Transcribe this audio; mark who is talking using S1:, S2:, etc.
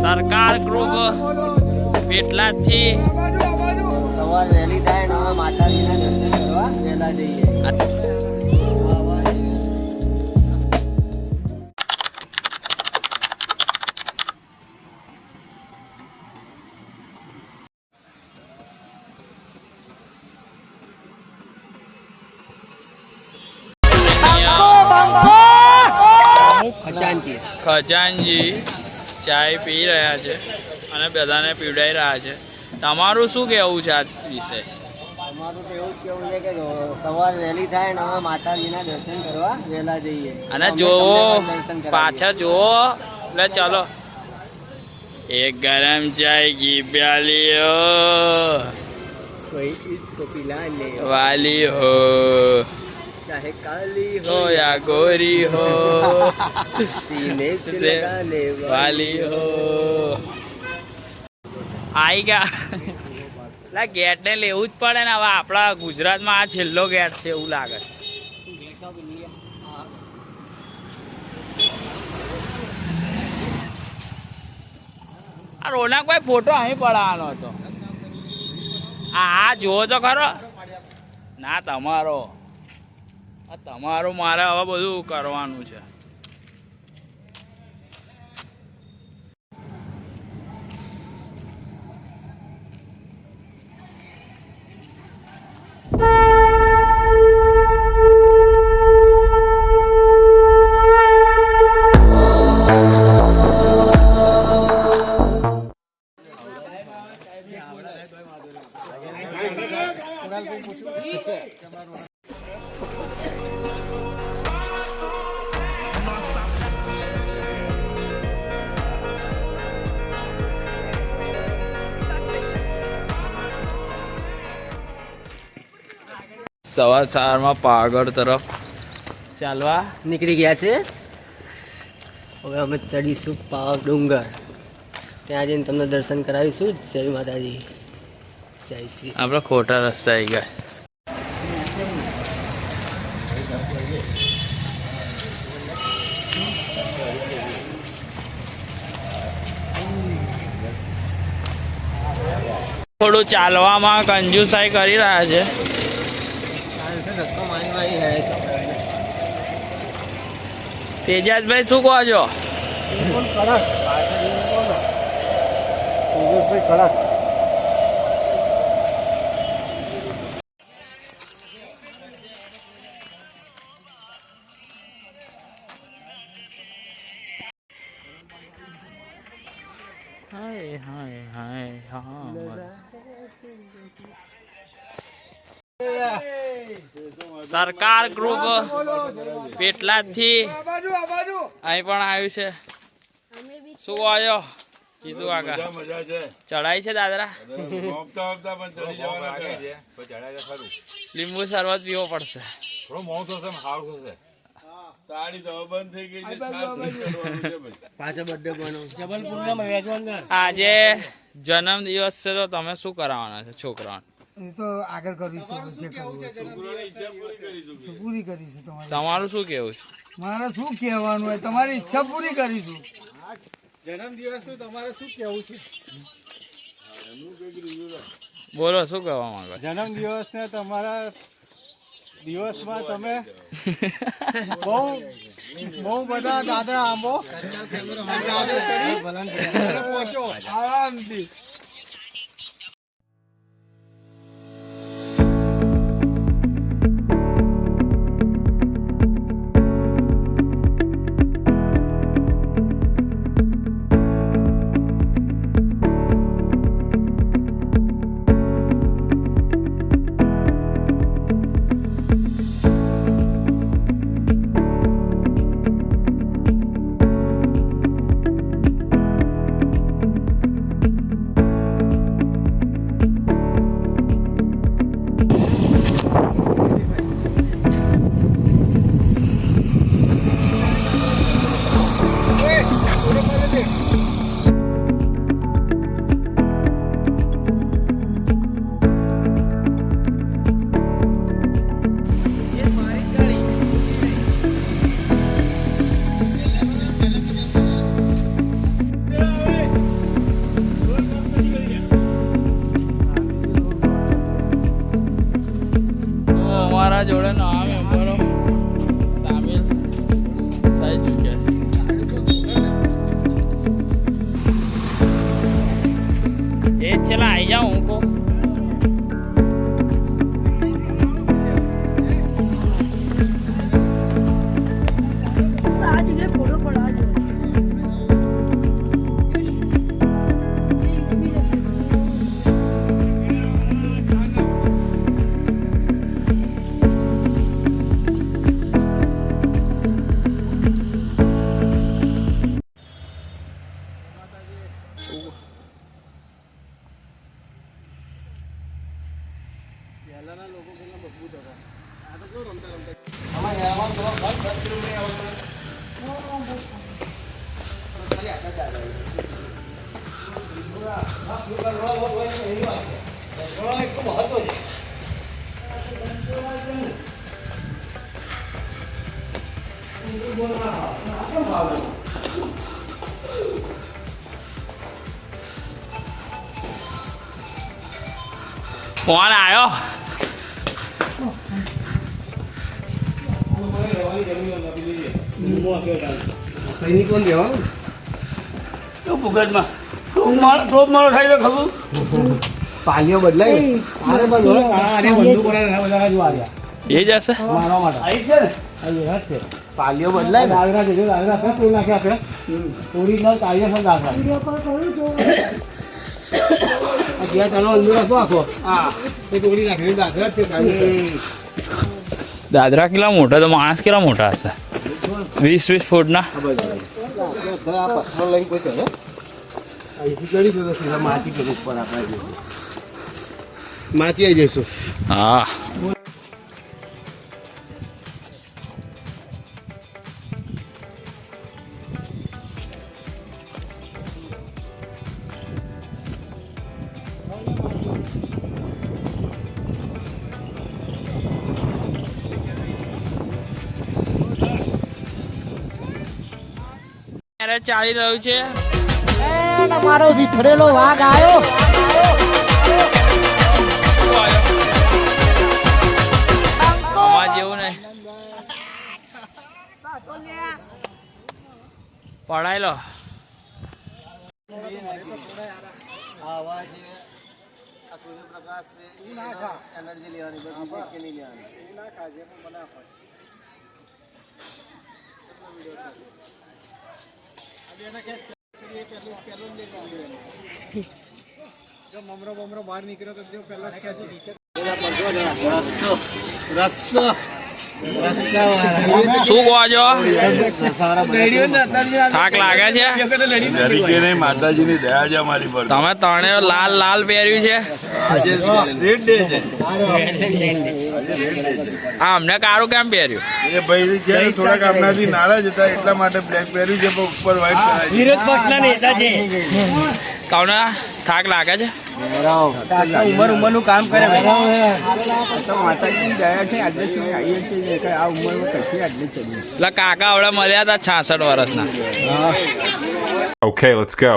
S1: સરકાર ગ્રુપ પેટલાદથી
S2: સવાર વહેલી થાય ને હવે માતાજીના દર્શન કરવા વહેલા જઈએ.
S1: ખજાનજી ચાય પી રહ્યા છે અને બધાને પીવડાવી રહ્યા છે. તમારું શું કહેવું છે આ વિશે?
S2: અમારું તો એવું જ કેવું છે કે સવાર વહેલી થાય ને હવે માતાજીના દર્શન કરવા વહેલા જઈએ.
S1: અને જોવો પાછળ જોવો એટલે ચાલો એક ગરમ ચાય કી પ્યાલી હો વાલી હો
S2: ચાહે કાલી
S1: हो या गोरी हो
S2: सीने से
S1: से
S2: लगाने
S1: वाली हो. આઈ ગયા એટલે ગેટ ને લેવું જ પડે ને. હવે આપણા ગુજરાતમાં આ છેલ્લો ગેટ છે એવું લાગે છે. આ રોનકભાઈ ફોટો અહીં પડાવવાનો હતો. આ જોવો તો ખરો. ના તમારો તમારું મારે હવે બધું કરવાનું છે. સવાર સવારમાં પાવાગઢ તરફ ચાલવા
S2: નીકળી ગયા છે. હવે અમે ચડીશું પાવા ડુંગર. ત્યાં જઈને તમને દર્શન કરાવીશું. જય માતાજી, જય શ્રી.
S1: આપણે ખોટા રસ્તા આવી ગયા. થોડું ચાલવામાં કંજુસાઈ કરી રહ્યા છે. તેજસભાઈ શું કહો છો? હાય હાય હાય હા. સરકાર ગ્રુપ પેટલાદથી અહીં પણ આવ્યું છે. શું આવ્યો કીધું આગળ ચડાઈ છે દાદરા. લીંબુ શરબત પીવો પડશે. આજે જન્મ દિવસ છે તો તમે શું કરાવવાના છો છોકરાઓને?
S3: તો આગળ કરીશું, પૂરી કરીશું.
S1: તમારું શું કેવું છે?
S3: મારે શું કહેવાનું હોય, તમારી ઈચ્છા પૂરી કરીશું.
S4: જન્મદિવસનું તમારે શું કહેવું છે?
S1: બોલો શું કહેવા માંગો?
S4: જન્મદિવસને તમારા દિવસમાં તમે બહુ બધા દાદા આંબો ચડી પહોંચો
S3: આરામથી.
S1: છેલ્લા આવી જાઉં હું કહું
S5: આ જગ્યાએ ફોટો પડવા જેવો
S4: પહેલાના લોકો કેટલા મજબૂત હતા આ તો કેવું રમતા રમતા
S1: કોણ આવ્યો
S4: સૈનિકોને દેવાનું પાલીઓ બદલાય
S1: એ જ હશે
S4: પાલીઓ બદલાય
S1: દાદરા કેટલા મોટા તો માણસ કેટલા મોટા હશે 20 ફૂટના
S4: માચી આવી જઈશું
S1: હા ચાલી રહ્યું છે
S5: મારો વિખરેલો વાઘ આવ્યો
S1: આમાં જેવું નહીં પડાયેલો
S4: આવા છે આ સૂર્યપ્રકાશ છે એનર્જી લેવાની બધી કે નહીં લેવાની એવું ના ખાજે પણ મને આપે જો મમરો બહાર નીકળ્યો તો જો પહેલા રસ્સો
S1: શું કહો છો થાક લાગે છે
S6: તરીકે માતાજીની દયા છે અમારી પર.
S1: તમે ત્રણે લાલ લાલ પહેર્યું છે
S6: આજે રેડ ડે છે.
S1: આ અમને કાળું કેમ પહેર્યું
S6: એ ભાઈ છે ને થોડાક આપણાથી નારાજ હતા એટલા માટે બ્લેક પહેર્યું છે પણ ઉપર વ્હાઈટ પહેરાય છે.
S1: તમને થાક લાગે છે
S2: ઉંમરનું કામ કરે
S6: માતાજીની દયા છે આજે સુધી આવીએ છીએ આ ઉંમરમાં કશી આજે ચડીએ.
S1: એટલે કાકા આવડે મળ્યા હતા 66 વર્ષના
S7: Okay, let's go.